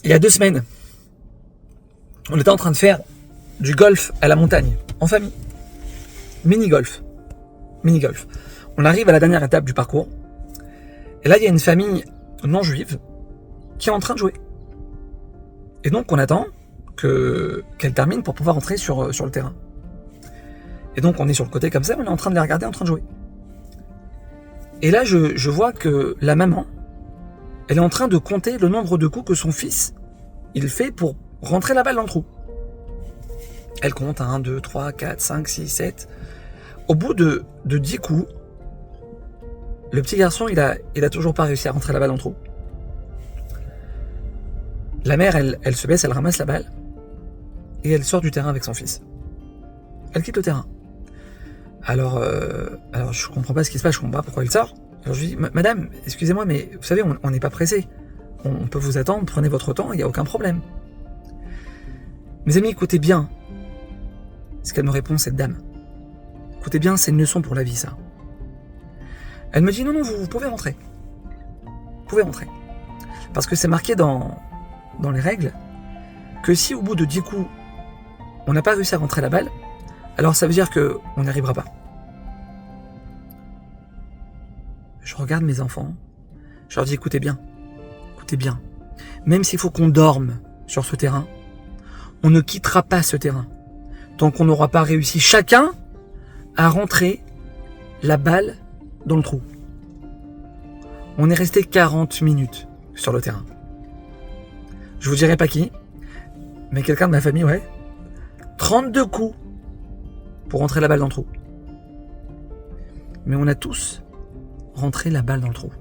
Il y a 2 semaines, on était en train de faire du golf à la montagne, en famille. Mini-golf. On arrive à la dernière étape du parcours. Et là, il y a une famille non juive qui est en train de jouer. Et donc, on attend qu'elle termine pour pouvoir entrer sur le terrain. Et donc, on est sur le côté comme ça, on est en train de les regarder en train de jouer. Et là, je vois que la maman, elle est en train de compter le nombre de coups que son fils, il fait pour rentrer la balle dans le trou. Elle compte 1, 2, 3, 4, 5, 6, 7. Au bout de 10 coups, le petit garçon, il a toujours pas réussi à rentrer la balle dans le trou. La mère, elle se baisse, elle ramasse la balle et elle sort du terrain avec son fils. Elle quitte le terrain. Alors je comprends pas ce qui se passe, je comprends pas pourquoi elle sort. Alors je lui dis, madame, excusez-moi, mais vous savez, on n'est pas pressé. On peut vous attendre, prenez votre temps, il n'y a aucun problème. Mes amis, écoutez bien ce qu'elle me répond, cette dame. Écoutez bien, c'est une leçon pour la vie, ça. Elle me dit, non, vous pouvez rentrer. Vous pouvez rentrer. Parce que c'est marqué dans les règles que si au bout de 10 coups, on n'a pas réussi à rentrer la balle, alors ça veut dire qu'on n'y arrivera pas. Je regarde mes enfants, je leur dis, écoutez bien. Même s'il faut qu'on dorme sur ce terrain, on ne quittera pas ce terrain tant qu'on n'aura pas réussi chacun à rentrer la balle dans le trou. On est resté 40 minutes sur le terrain. Je vous dirai pas qui, mais quelqu'un de ma famille, ouais. 32 coups pour rentrer la balle dans le trou. Mais on a tous rentré la balle dans le trou.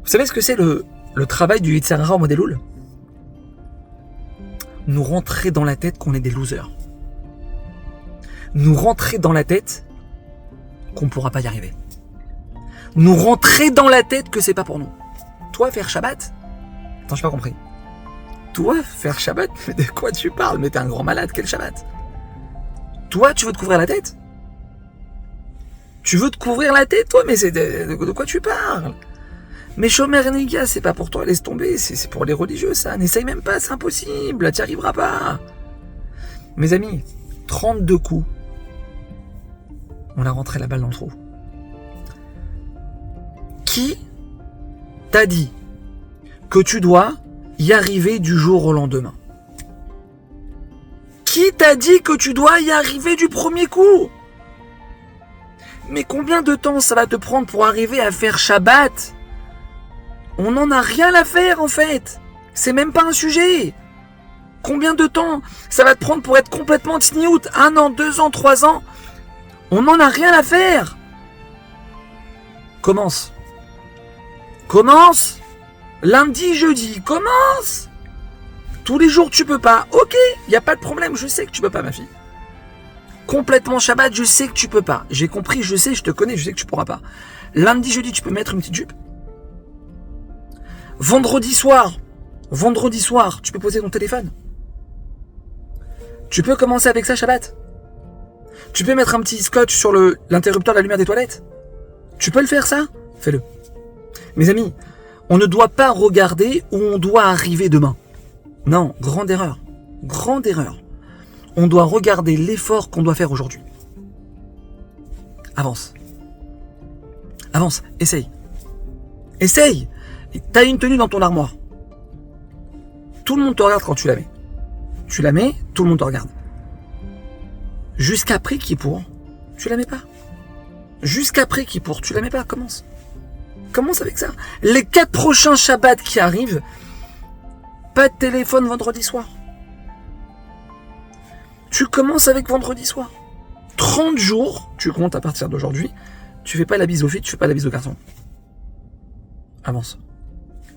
Vous savez ce que c'est le travail du Yetzer Hara au modèle Elul ? Nous rentrer dans la tête qu'on est des losers. Nous rentrer dans la tête qu'on ne pourra pas y arriver. Nous rentrer dans la tête que c'est pas pour nous. Toi, faire Shabbat ? Attends, j'ai pas compris. Toi, faire Shabbat ? Mais de quoi tu parles ? Mais t'es un grand malade, quel Shabbat ? Toi, tu veux te couvrir la tête ? Tu veux te couvrir la tête, toi ? Mais c'est de quoi tu parles ? Mais Shomer Niga, c'est pas pour toi, laisse tomber, c'est pour les religieux, ça. N'essaye même pas, c'est impossible, t'y arriveras pas. Mes amis, 32 coups, on a rentré la balle dans le trou. Qui t'a dit que tu dois y arriver du jour au lendemain ? Qui t'a dit que tu dois y arriver du premier coup ? Mais combien de temps ça va te prendre pour arriver à faire Shabbat ? On n'en a rien à faire en fait. C'est même pas un sujet. Combien de temps ça va te prendre pour être complètement tsniout ? 1 an, 2 ans, 3 ans ? On n'en a rien à faire. Commence. Lundi, jeudi, commence. Tous les jours tu peux pas. Ok, y a pas de problème, je sais que tu peux pas, ma fille. Complètement Shabbat, je sais que tu peux pas. J'ai compris, je sais, je te connais, je sais que tu pourras pas. Lundi, jeudi, tu peux mettre une petite jupe. Vendredi soir, tu peux poser ton téléphone. Tu peux commencer avec ça Shabbat. Tu peux mettre un petit scotch sur l'interrupteur de la lumière des toilettes. Tu peux le faire ça ? Fais-le. Mes amis, on ne doit pas regarder où on doit arriver demain. Non, grande erreur. On doit regarder l'effort qu'on doit faire aujourd'hui. Avance, essaye. T'as une tenue dans ton armoire. Tout le monde te regarde quand tu la mets. Tu la mets, tout le monde te regarde. Jusqu'après Kippour, tu la mets pas. Tu la mets pas. Commence avec ça. Les 4 prochains Shabbats qui arrivent, pas de téléphone vendredi soir. Tu commences avec vendredi soir. 30 jours, tu comptes à partir d'aujourd'hui, tu fais pas la bise aux filles, tu fais pas la bise aux garçons. Avance.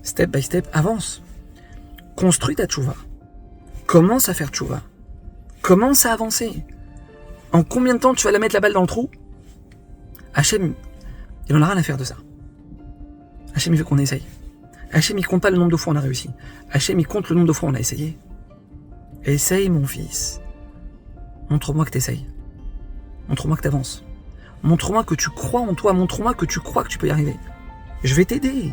Step by step, avance. Construis ta tchouva. Commence à faire tchouva. Commence à avancer. En combien de temps tu vas la mettre la balle dans le trou ? Hachem, il en a rien à faire de ça. Hachem, il veut qu'on essaye. Hachem, il compte pas le nombre de fois on a réussi. Hachem, il compte le nombre de fois on a essayé. Essaye, mon fils. Montre-moi que t'essayes. Montre-moi que t'avances. Montre-moi que tu crois en toi. Montre-moi que tu crois que tu peux y arriver. Je vais t'aider.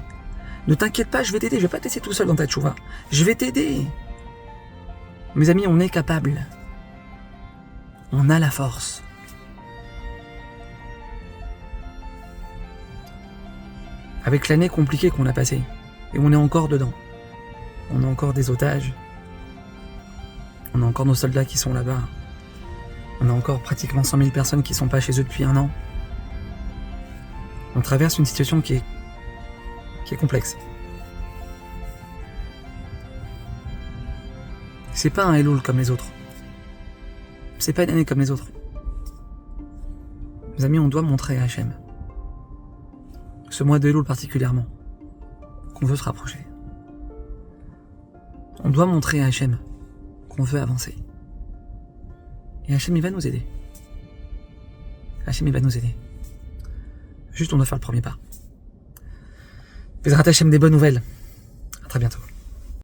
Ne t'inquiète pas, je vais t'aider, je vais pas te laisser tout seul dans ta tchouva. Je vais t'aider. Mes amis, on est capable. On a la force. Avec l'année compliquée qu'on a passée, et on est encore dedans. On a encore des otages. On a encore nos soldats qui sont là-bas. On a encore pratiquement 100 000 personnes qui sont pas chez eux depuis 1 an. On traverse une situation qui est complexe. C'est pas un Elul comme les autres. C'est pas une année comme les autres. Mes amis, on doit montrer à Hachem, ce mois de Elul particulièrement, qu'on veut se rapprocher. On doit montrer à Hachem qu'on veut avancer. Et Hachem, il va nous aider. Hachem, il va nous aider. Juste, on doit faire le premier pas. Bezrat Hachem, des bonnes nouvelles. À très bientôt.